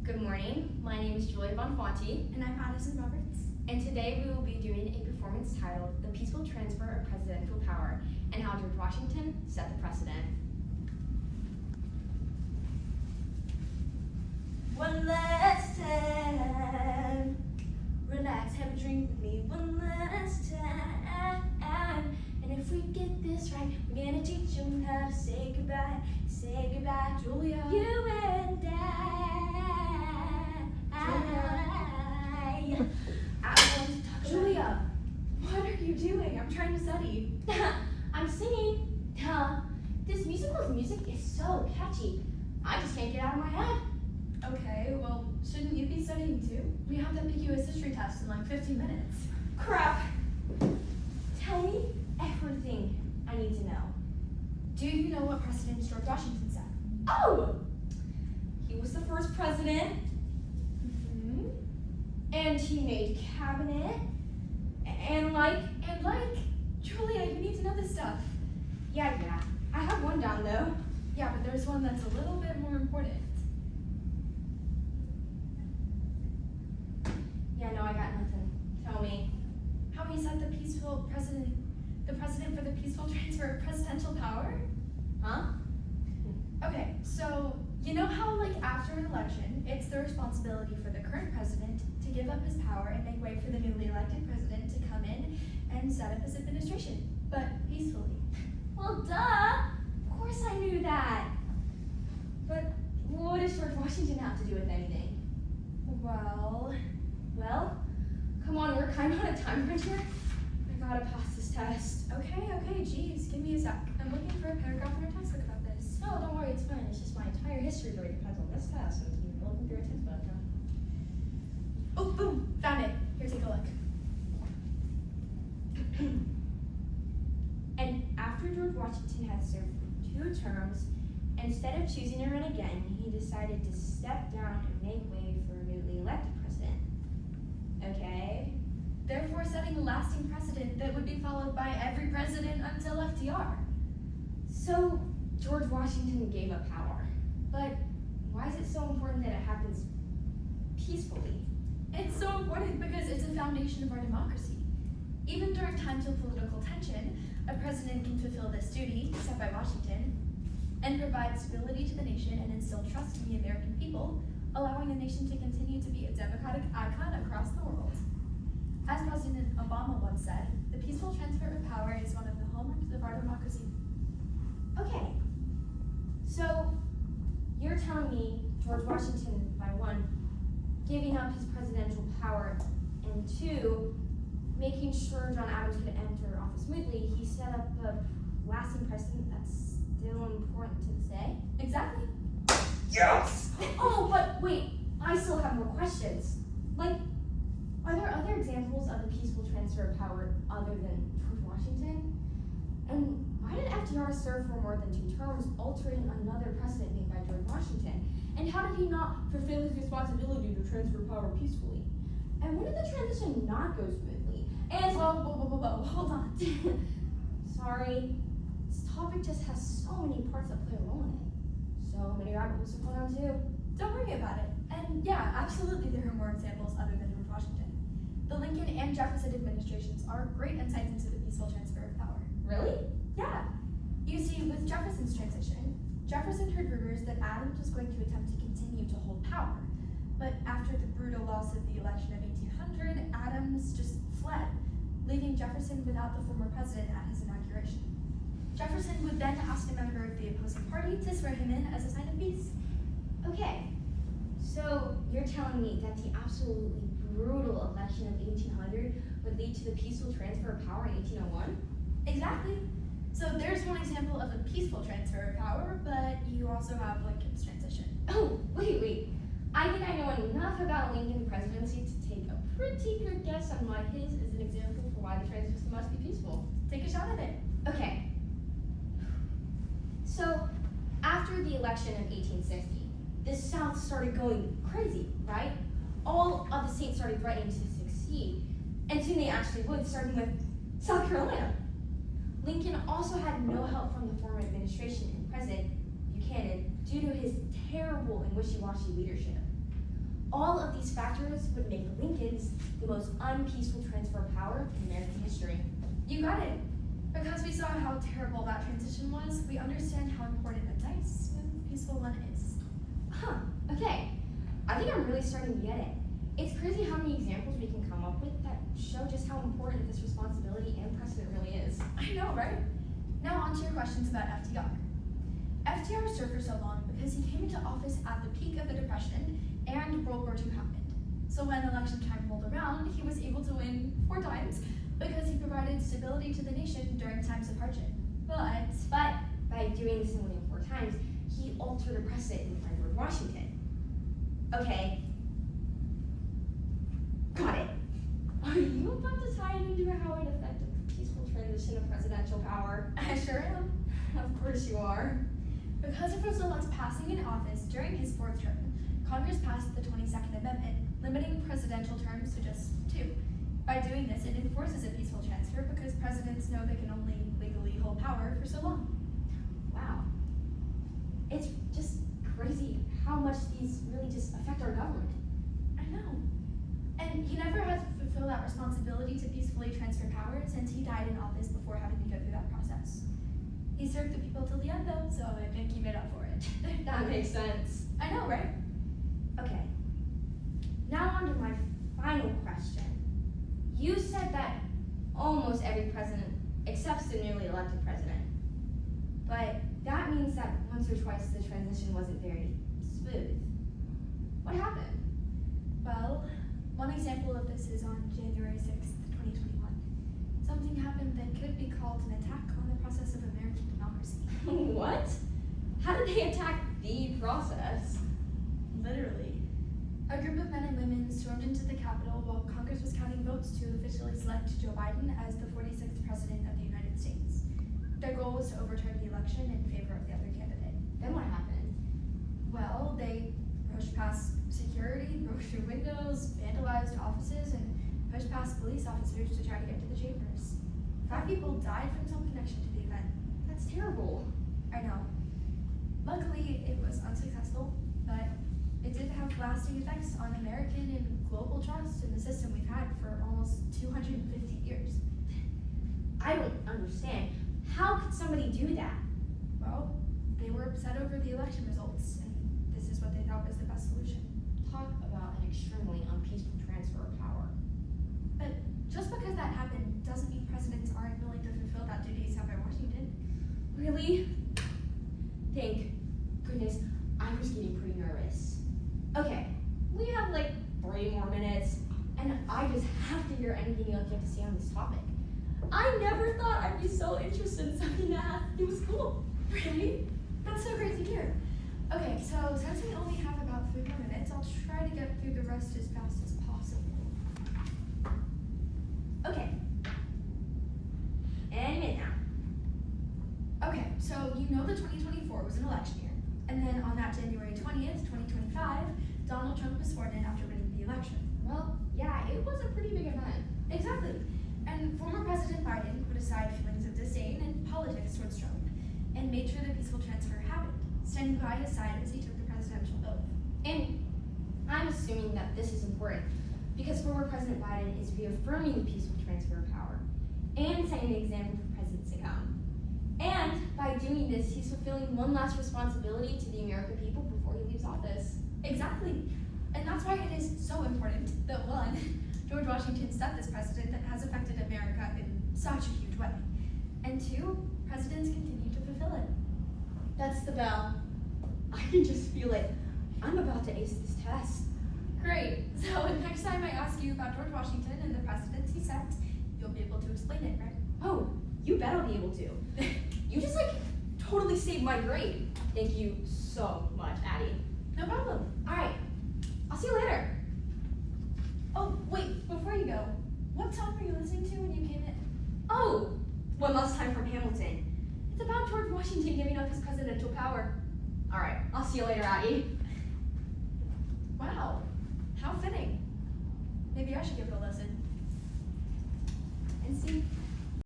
Good morning, my name is Julia Bonfanti. And I'm Addison Roberts. And today we will be doing a performance titled The Peaceful Transfer of Presidential Power and How George Washington Set the Precedent. One last time, relax, have a drink with me one last time. And if we get this right, we're gonna teach them how to say goodbye, Julia. you and Julia, what are you doing? I'm trying to study. I'm singing. This musical's music is so catchy. I just can't get out of my head. Okay, well, shouldn't you be studying too? We have the PQS history test in like 15 minutes. Crap. Tell me everything I need to know. Do you know what President George Washington said? Oh! He was the first president. Mm-hmm. And he made cabinet. And like, Julia, you need to know this stuff. yeah. I have one down though. Yeah, but there's one that's a little bit more important. Yeah, no, I got nothing. Tell me. How he set the president for the peaceful transfer of presidential power? Huh? Okay, so you know how like after an election, it's the responsibility for the current president to give up his power and make way for the newly elected president to come in and set up his administration, but peacefully. Well, duh. Of course I knew that. But what does George Washington have to do with anything? Well, Come on, we're kind of on a time crunch here. I gotta pass this test. okay, geez, give me a sec. I'm looking for a paragraph in our textbook about this. No, don't worry, it's fine. It's just my entire history degree depends on this test, and you've been looking through a textbook, huh? Oh, boom, found it. Here, take a look. And after George Washington had served for 2 terms, instead of choosing to run again, he decided to step down and make way for a newly elected president. Okay? Therefore setting a lasting precedent that would be followed by every president until FDR. So, George Washington gave up power. But why is it so important that it happens peacefully? It's so important because it's a foundation of our democracy. Even during times of political tension, a president can fulfill this duty set by Washington and provide stability to the nation and instill trust in the American people, allowing the nation to continue to be a democratic icon across the world. As President Obama once said, the peaceful transfer of power is one of the hallmarks of our democracy. Okay. So, you're telling me George Washington, by 1, giving up his presidential power, and 2, making sure John Adams could enter office smoothly, he set up a lasting precedent that's still important to this day? Exactly. Yes! Oh, but wait, I still have more questions. Like, are there other examples of the peaceful transfer of power other than George Washington? And why did FDR serve for more than 2 terms, altering another precedent made by George Washington? And how did he not fulfill his responsibility to transfer power peacefully? And when did the transition not go smoothly? And Whoa, hold on. sorry, this topic just has so many parts that play a role in it. So many rabbit holes to fall down too. Don't worry about it. And yeah, absolutely there are more examples other than George Washington. The Lincoln and Jefferson administrations are great insights into the peaceful transfer of power. Really? Yeah. You see, with Jefferson's transition, Jefferson heard rumors that Adams was going to attempt to continue to hold power. But after the brutal loss of the election of 1800, Adams just fled, leaving Jefferson without the former president at his inauguration. Jefferson would then ask a member of the opposing party to swear him in as a sign of peace. Okay, so you're telling me that the absolutely brutal election of 1800 would lead to the peaceful transfer of power in 1801? Exactly. So there's one example of a peaceful transfer of power, but you also have Lincoln's transition. Oh, wait. I think I know enough about Lincoln's presidency to take a pretty good guess on why his is an example for why the transition must be peaceful. Take a shot at it. Okay. So, after the election of 1860, the South started going crazy, right? All of the states started threatening to succeed, and soon they actually would, starting with South Carolina. Lincoln also had no help from the former administration and President Buchanan due to his terrible and wishy-washy leadership. All of these factors would make Lincoln's the most unpeaceful transfer of power in American history. You got it. Because we saw how terrible that transition was, we understand how important a nice, smooth, peaceful one is. Huh, okay. I think I'm really starting to get it. It's crazy how many examples we can come up with that show just how important this responsibility and precedent really is. I know, right? Now on to your questions about FDR. FDR served for so long because he came into office at the peak of the Depression and World War II happened. So when election time rolled around, he was able to win 4 times because he provided stability to the nation during times of hardship. But by doing this and winning 4 times, he altered a precedent in favor of Washington. Okay. Got it. Are you about to tie it into how it affected the peaceful transition of presidential power? I sure am. Of course you are. Because of Roosevelt's passing in office during his 4th term, Congress passed the 22nd Amendment, limiting presidential terms to just 2. By doing this, it enforces a peaceful transfer because presidents know they can only legally hold power for so long. Wow. It's just crazy how much these really just affect our government. I know. And he never had to fulfill that responsibility to peacefully transfer power since he died in office before having to go through that process. He served the people till the end though, so I think he made up for it. That makes sense. I know, right? Okay. Now on to my final question. You said that almost every president accepts the newly elected president. But that means that once or twice the transition wasn't very smooth. What happened? Well, one example of this is on January 6th, 2021. Something happened that could be called an attack on the process of American democracy. What? How did they attack the process? Literally. A group of men and women stormed into the Capitol while Congress was counting votes to officially select Joe Biden as the 46th President of the United States. Their goal was to overturn the election in favor of the other candidate. Then what happened? Well, they pushed past security, broke through windows, vandalized offices, and pushed past police officers to try to get to the chambers. 5 people died from some connection to the event. That's terrible. I know. Luckily, it was unsuccessful, but it did have lasting effects on American and global trust in the system we've had for almost 250 years. I don't understand. How could somebody do that? Well, they were upset over the election results, and this is what they thought was the best solution. Talk about an extremely unpeaceful transfer of power. But just because that happened doesn't mean presidents aren't willing to fulfill that duty set by Washington. Really? Thank goodness, I was getting pretty nervous. Okay, we have like 3 more minutes, and I just have to hear anything else you have to say on this topic. I never thought I'd be so interested in something that has to do with school. Really? That's so great to hear. Okay, so since we only have about 3 more minutes, I'll try to get through the rest as fast as possible. Okay. Any minute now. Okay, so you know that 2024 was an election year. And then on that January 20th, 2025, Donald Trump was sworn in after winning the election. Well, yeah, it was a pretty big event. Exactly. And former President Biden put aside feelings of disdain and politics towards Trump and made sure the peaceful transfer happened, standing by his side as he took the presidential oath. And I'm assuming that this is important because former President Biden is reaffirming the peaceful transfer of power and setting an example for presidents to come. And by doing this, he's fulfilling one last responsibility to the American people before he leaves office. Exactly. And that's why it is so important that 1, George Washington set this precedent that has affected America in such a huge way. And 2, presidents continue to fulfill it. That's the bell. I can just feel it. I'm about to ace this test. Great. So next time I ask you about George Washington and the precedents he set, you'll be able to explain it, right? Oh, you bet I'll be able to. You just totally saved my grade. Thank you so much, Addie. No problem. All right, I'll see you later. Oh, wait, before you go, what song were you listening to when you came in? Oh, One Last Time from Hamilton. It's about George Washington giving up his presidential power. All right, I'll see you later, Addie. Wow, how fitting. Maybe I should give it a listen. And see.